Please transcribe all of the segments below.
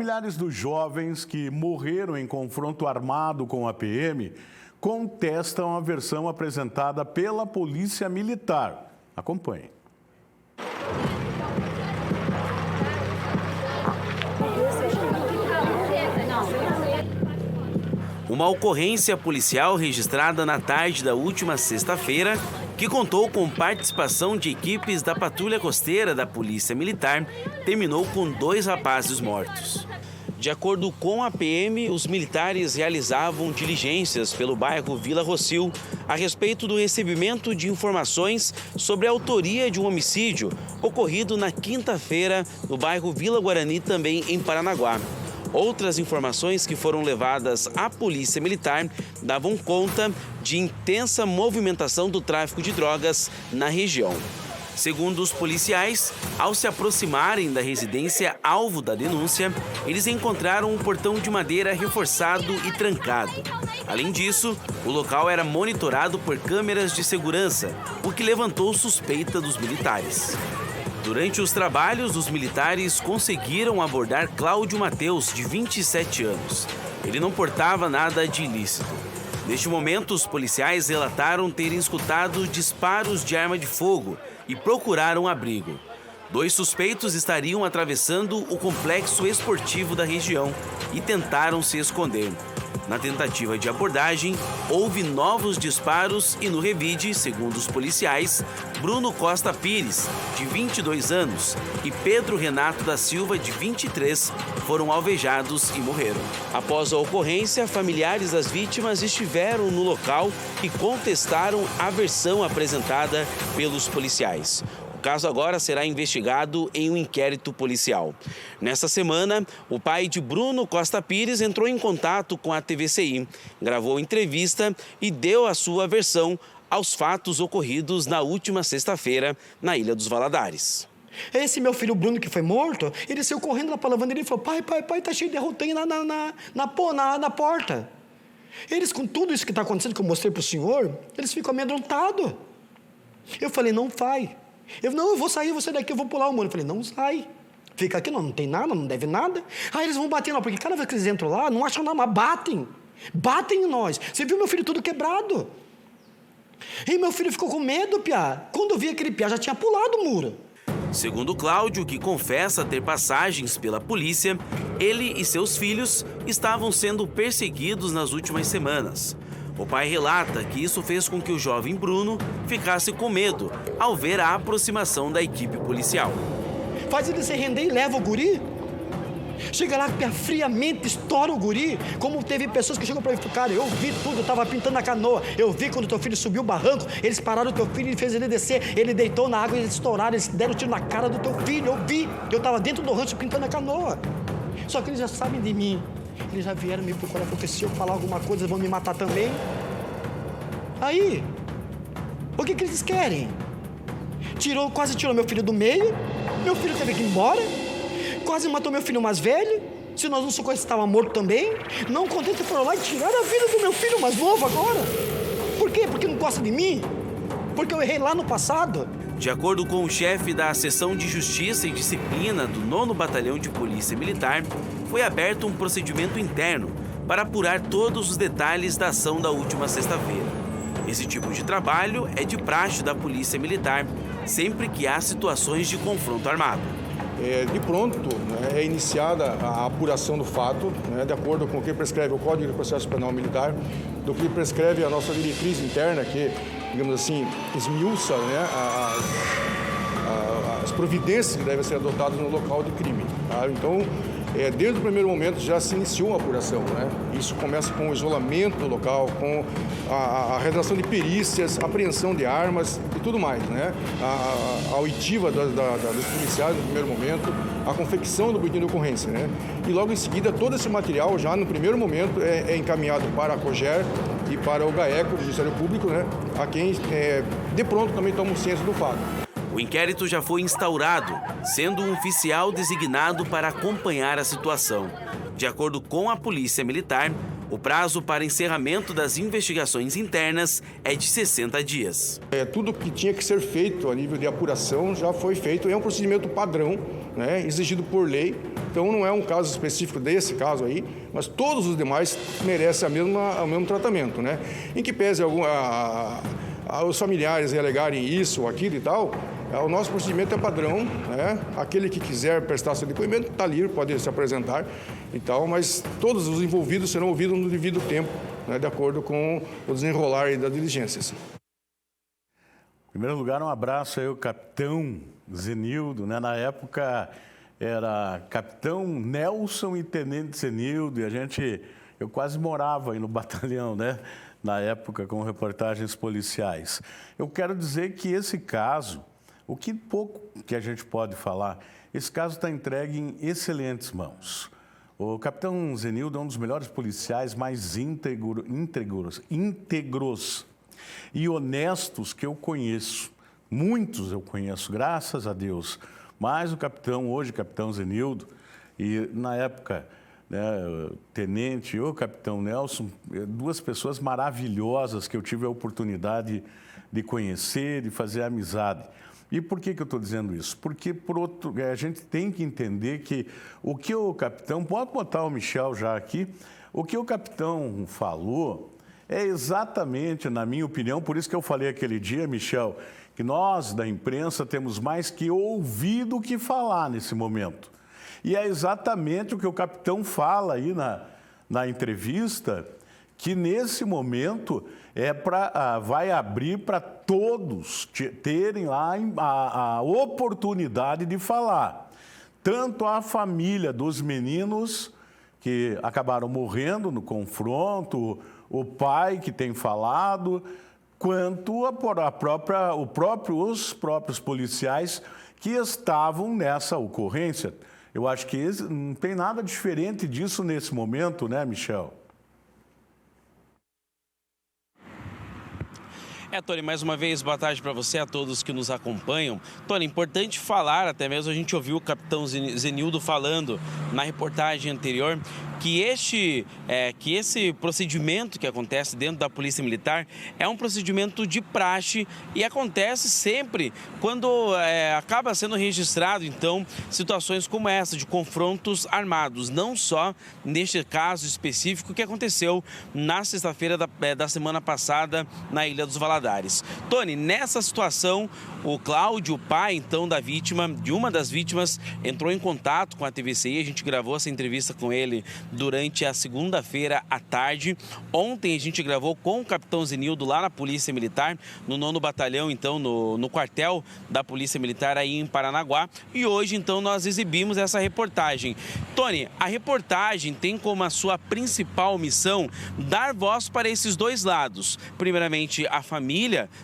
Familiares dos jovens que morreram em confronto armado com a PM contestam a versão apresentada pela Polícia Militar. Acompanhe. Uma ocorrência policial registrada na tarde da última sexta-feira, que contou com participação de equipes da Patrulha Costeira da Polícia Militar, terminou com 2 rapazes mortos. De acordo com a PM, os militares realizavam diligências pelo bairro Vila Rossio a respeito do recebimento de informações sobre a autoria de um homicídio ocorrido na quinta-feira no bairro Vila Guarani, também em Paranaguá. Outras informações que foram levadas à Polícia Militar davam conta de intensa movimentação do tráfico de drogas na região. Segundo os policiais, ao se aproximarem da residência alvo da denúncia, eles encontraram um portão de madeira reforçado e trancado. Além disso, o local era monitorado por câmeras de segurança, o que levantou suspeita dos militares. Durante os trabalhos, os militares conseguiram abordar Cláudio Mateus, de 27 anos. Ele não portava nada de ilícito. Neste momento, os policiais relataram terem escutado disparos de arma de fogo e procuraram abrigo. 2 suspeitos estariam atravessando o complexo esportivo da região e tentaram se esconder. Na tentativa de abordagem, houve novos disparos e no revide, segundo os policiais, Bruno Costa Pires, de 22 anos, e Pedro Renato da Silva, de 23, foram alvejados e morreram. Após a ocorrência, familiares das vítimas estiveram no local e contestaram a versão apresentada pelos policiais. O caso agora será investigado em um inquérito policial. Nessa semana, o pai de Bruno Costa Pires entrou em contato com a TVCI, gravou entrevista e deu a sua versão aos fatos ocorridos na última sexta-feira na Ilha dos Valadares. Esse meu filho Bruno, que foi morto, ele saiu correndo lá para a lavanderia e falou: pai, tá cheio de derroteio na porta. Eles, com tudo isso que está acontecendo, que eu mostrei para o senhor, eles ficam amedrontados. Eu falei: não vai. Eu vou sair, daqui, eu vou pular o muro. Eu falei: não sai. Fica aqui, não tem nada, não deve nada. Aí eles vão bater lá, porque cada vez que eles entram lá, não acham nada, mas batem. Batem em nós. Você viu meu filho tudo quebrado. E meu filho ficou com medo, piá. Quando eu vi aquele piá, já tinha pulado o muro. Segundo Cláudio, que confessa ter passagens pela polícia, ele e seus filhos estavam sendo perseguidos nas últimas semanas. O pai relata que isso fez com que o jovem Bruno ficasse com medo ao ver a aproximação da equipe policial. Faz ele se render e leva o guri. Chega lá, friamente estoura o guri. Como teve pessoas que chegam para mim e falam: cara, eu vi tudo, eu estava pintando a canoa. Eu vi quando teu filho subiu o barranco, eles pararam o teu filho e fez ele descer. Ele deitou na água e eles estouraram, eles deram tiro na cara do teu filho. Eu vi, eu estava dentro do rancho pintando a canoa. Só que eles já sabem de mim. Eles já vieram me procurar, porque se eu falar alguma coisa, eles vão me matar também. Aí, o que eles querem? Quase tirou meu filho do meio, meu filho teve que ir embora, quase matou meu filho mais velho, se nós não socorremos, estava morto também. Não contente, foram lá e tiraram a vida do meu filho mais novo agora. Por quê? Porque não gosta de mim? Porque eu errei lá no passado? De acordo com o chefe da Seção de Justiça e Disciplina do 9º Batalhão de Polícia Militar, foi aberto um procedimento interno para apurar todos os detalhes da ação da última sexta-feira. Esse tipo de trabalho é de praxe da Polícia Militar, sempre que há situações de confronto armado. De pronto, é iniciada a apuração do fato, de acordo com o que prescreve o Código de Processo Penal Militar, do que prescreve a nossa diretriz interna, que, digamos assim, esmiuça as providências que devem ser adotadas no local de crime. Tá? Então, desde o primeiro momento já se iniciou a apuração. Isso começa com o isolamento do local, com a realização de perícias, apreensão de armas e tudo mais. A oitiva dos policiais no primeiro momento, a confecção do boletim de ocorrência. E logo em seguida todo esse material já no primeiro momento é encaminhado para a COGER e para o GAECO, o Ministério Público, a quem de pronto também toma ciência do fato. O inquérito já foi instaurado, sendo um oficial designado para acompanhar a situação. De acordo com a Polícia Militar, O prazo para encerramento das investigações internas é de 60 dias. Tudo que tinha que ser feito a nível de apuração já foi feito. É um procedimento padrão, né, exigido por lei. Então não é um caso específico desse caso aí, mas todos os demais merecem o mesmo tratamento, né? Em que pese os familiares alegarem isso ou aquilo e tal, o nosso procedimento é padrão, né? Aquele que quiser prestar seu depoimento está livre, pode se apresentar e tal, mas todos os envolvidos serão ouvidos no devido tempo, né, de acordo com o desenrolar das diligências. Em primeiro lugar, um abraço aí ao capitão Zenildo, né? Na época era capitão Nelson e tenente Zenildo, e eu quase morava aí no batalhão, né? Na época, com reportagens policiais. Eu quero dizer que esse caso, o que pouco que a gente pode falar, esse caso está entregue em excelentes mãos. O capitão Zenildo é um dos melhores policiais, mais íntegros e honestos que eu conheço. Muitos eu conheço, graças a Deus. Mas o capitão, hoje capitão Zenildo, e na época, né, tenente e o capitão Nelson, duas pessoas maravilhosas que eu tive a oportunidade de conhecer, de fazer amizade. E por que eu estou dizendo isso? Porque, a gente tem que entender que o que o capitão, pode botar o Michel já aqui, o que o capitão falou é exatamente, na minha opinião, por isso que eu falei aquele dia, Michel, que nós da imprensa temos mais que ouvir do que falar nesse momento. E é exatamente o que o capitão fala aí na entrevista, que nesse momento vai abrir para todos terem lá a oportunidade de falar. Tanto a família dos meninos que acabaram morrendo no confronto, o pai que tem falado, quanto os próprios policiais que estavam nessa ocorrência. Eu acho que não tem nada diferente disso nesse momento, né, Michel? Tony, mais uma vez, boa tarde para você, a todos que nos acompanham. Tony, importante falar, até mesmo a gente ouviu o capitão Zenildo falando na reportagem anterior, que esse procedimento que acontece dentro da Polícia Militar é um procedimento de praxe e acontece sempre quando acaba sendo registrado, então, situações como essa, de confrontos armados, não só neste caso específico que aconteceu na sexta-feira da semana passada na Ilha dos Valadares. Tony, nessa situação, o Cláudio, o pai, então, de uma das vítimas, entrou em contato com a TVCI. A gente gravou essa entrevista com ele durante a segunda-feira à tarde. Ontem a gente gravou com o capitão Zenildo lá na Polícia Militar, no 9º Batalhão, então, no quartel da Polícia Militar aí em Paranaguá. E hoje, então, nós exibimos essa reportagem. Tony, a reportagem tem como a sua principal missão dar voz para esses dois lados. Primeiramente, a família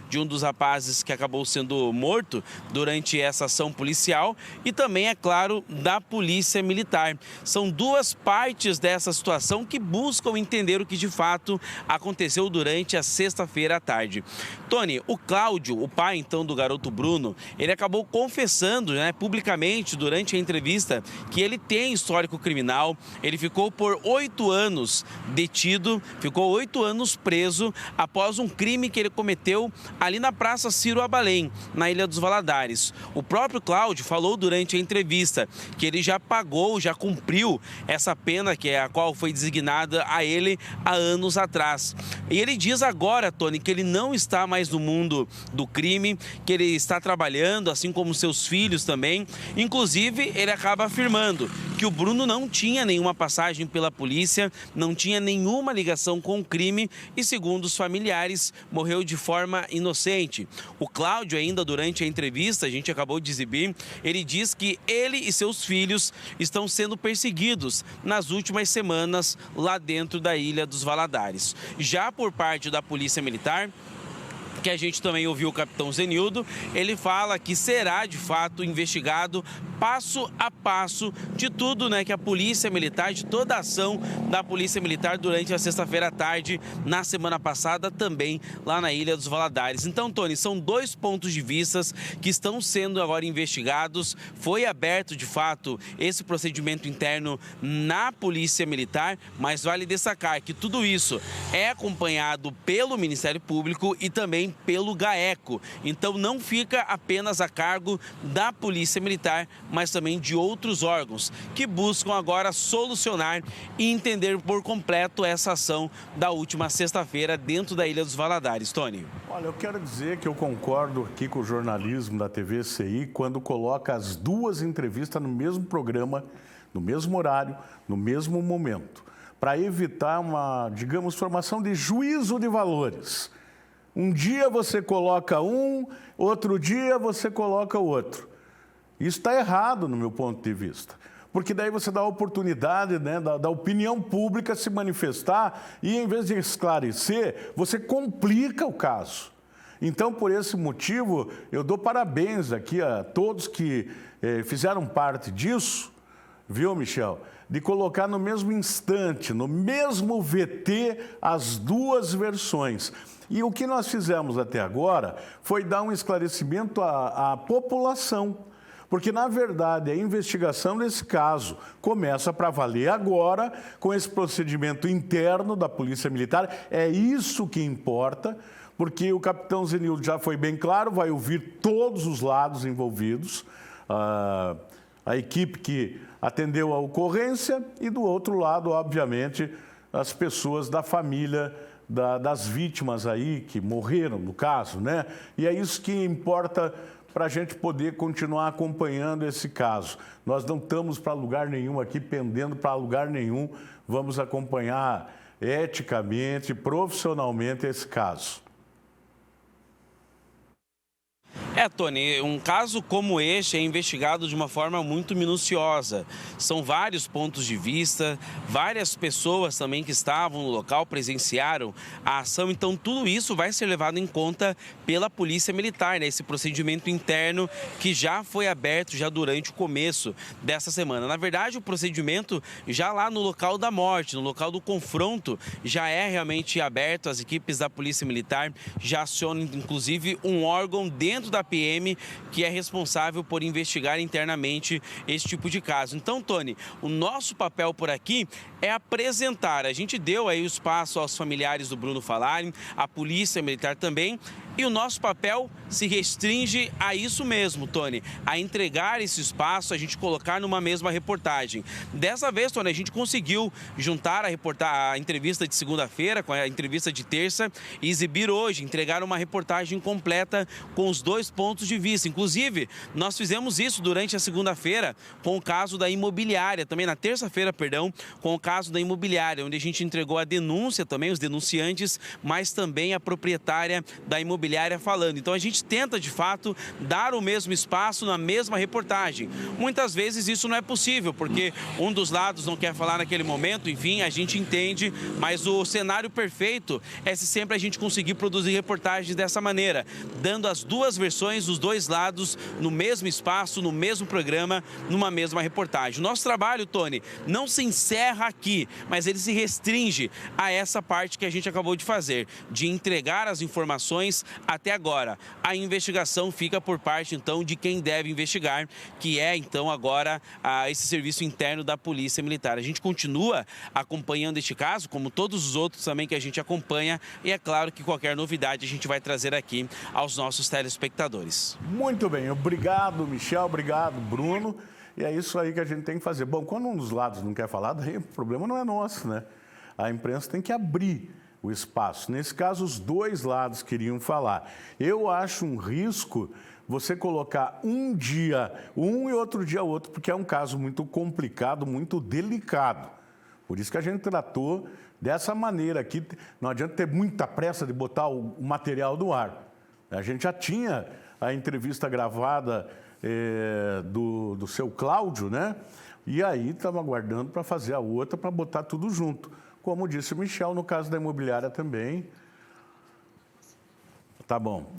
de um dos rapazes que acabou sendo morto durante essa ação policial e também, é claro, da Polícia Militar. São duas partes dessa situação que buscam entender o que de fato aconteceu durante a sexta-feira à tarde. Tony, o Cláudio, o pai então do garoto Bruno, ele acabou confessando, né, publicamente durante a entrevista que ele tem histórico criminal. Ele ficou por 8 anos detido, ficou 8 anos preso após um crime que ele cometeu ali na Praça Ciro Abalém, na Ilha dos Valadares. O próprio Cláudio falou durante a entrevista que ele já cumpriu essa pena a qual foi designada a ele há anos atrás. E ele diz agora, Tony, que ele não está mais no mundo do crime, que ele está trabalhando, assim como seus filhos também. Inclusive, ele acaba afirmando que o Bruno não tinha nenhuma passagem pela polícia, não tinha nenhuma ligação com o crime e, segundo os familiares, morreu de forma inocente. O Cláudio, ainda durante a entrevista, a gente acabou de exibir, ele diz que ele e seus filhos estão sendo perseguidos nas últimas semanas lá dentro da Ilha dos Valadares. Já por parte da Polícia Militar, que a gente também ouviu o capitão Zenildo, ele fala que será de fato investigado passo a passo de tudo, né, que a Polícia Militar, de toda a ação da Polícia Militar durante a sexta-feira à tarde, na semana passada, também lá na Ilha dos Valadares. Então, Tony, são 2 pontos de vista que estão sendo agora investigados. Foi aberto, de fato, esse procedimento interno na Polícia Militar, mas vale destacar que tudo isso é acompanhado pelo Ministério Público e também pelo GAECO. Então, não fica apenas a cargo da Polícia Militar, mas também de outros órgãos que buscam agora solucionar e entender por completo essa ação da última sexta-feira dentro da Ilha dos Valadares. Tony. Olha, eu quero dizer que eu concordo aqui com o jornalismo da TV CI quando coloca as 2 entrevistas no mesmo programa, no mesmo horário, no mesmo momento, para evitar uma, digamos, formação de juízo de valores. Um dia você coloca um, outro dia você coloca o outro. Isso está errado no meu ponto de vista, porque daí você dá a oportunidade, né, da opinião pública se manifestar e, em vez de esclarecer, você complica o caso. Então, por esse motivo, eu dou parabéns aqui a todos que fizeram parte disso, viu, Michel? De colocar no mesmo instante, no mesmo VT, as 2 versões. E o que nós fizemos até agora foi dar um esclarecimento à população. Porque, na verdade, a investigação desse caso começa para valer agora, com esse procedimento interno da Polícia Militar. É isso que importa, porque o capitão Zenildo já foi bem claro, vai ouvir todos os lados envolvidos, a equipe que atendeu a ocorrência e, do outro lado, obviamente, as pessoas da família das vítimas aí que morreram, no caso, né? E é isso que importa para a gente poder continuar acompanhando esse caso. Nós não estamos para lugar nenhum aqui, pendendo para lugar nenhum. Vamos acompanhar eticamente, profissionalmente esse caso. Tony, um caso como este é investigado de uma forma muito minuciosa. São vários pontos de vista, várias pessoas também que estavam no local presenciaram a ação. Então, tudo isso vai ser levado em conta pela Polícia Militar, né? Esse procedimento interno que já foi aberto já durante o começo dessa semana. Na verdade, o procedimento já lá no local da morte, no local do confronto, já é realmente aberto. As equipes da Polícia Militar já acionam, inclusive, um órgão dentro da PM, que é responsável por investigar internamente esse tipo de caso. Então, Tony, o nosso papel por aqui é apresentar. A gente deu aí o espaço aos familiares do Bruno falarem, a Polícia Militar também, e o nosso papel se restringe a isso mesmo, Tony, a entregar esse espaço, a gente colocar numa mesma reportagem. Dessa vez, Tony, a gente conseguiu juntar a entrevista de segunda-feira com a entrevista de terça e exibir hoje, entregar uma reportagem completa com os 2 pontos de vista. Inclusive, nós fizemos isso durante a segunda-feira com o caso da imobiliária, também na terça-feira, perdão, com o caso da imobiliária, onde a gente entregou a denúncia também, os denunciantes, mas também a proprietária da imobiliária falando. Então, a gente tenta, de fato, dar o mesmo espaço na mesma reportagem. Muitas vezes isso não é possível, porque um dos lados não quer falar naquele momento, enfim, a gente entende, mas o cenário perfeito é se sempre a gente conseguir produzir reportagens dessa maneira, dando as 2 versões, os 2 lados, no mesmo espaço, no mesmo programa, numa mesma reportagem. O nosso trabalho, Tony, não se encerra aqui, mas ele se restringe a essa parte que a gente acabou de fazer, de entregar as informações até agora. A investigação fica por parte, então, de quem deve investigar, que é, então, agora esse serviço interno da Polícia Militar. A gente continua acompanhando este caso, como todos os outros também que a gente acompanha, e é claro que qualquer novidade a gente vai trazer aqui aos nossos telespectadores. Muito bem, obrigado, Michel, obrigado, Bruno. E é isso aí que a gente tem que fazer. Bom, quando um dos lados não quer falar, daí o problema não é nosso, né? A imprensa tem que abrir o espaço. Nesse caso, os 2 lados queriam falar. Eu acho um risco você colocar um dia um e outro dia outro, porque é um caso muito complicado, muito delicado. Por isso que a gente tratou dessa maneira aqui. Não adianta ter muita pressa de botar o material no ar. A gente já tinha a entrevista gravada do seu Cláudio, né? E aí estamos aguardando para fazer a outra, para botar tudo junto. Como disse o Michel, no caso da imobiliária também. Tá bom.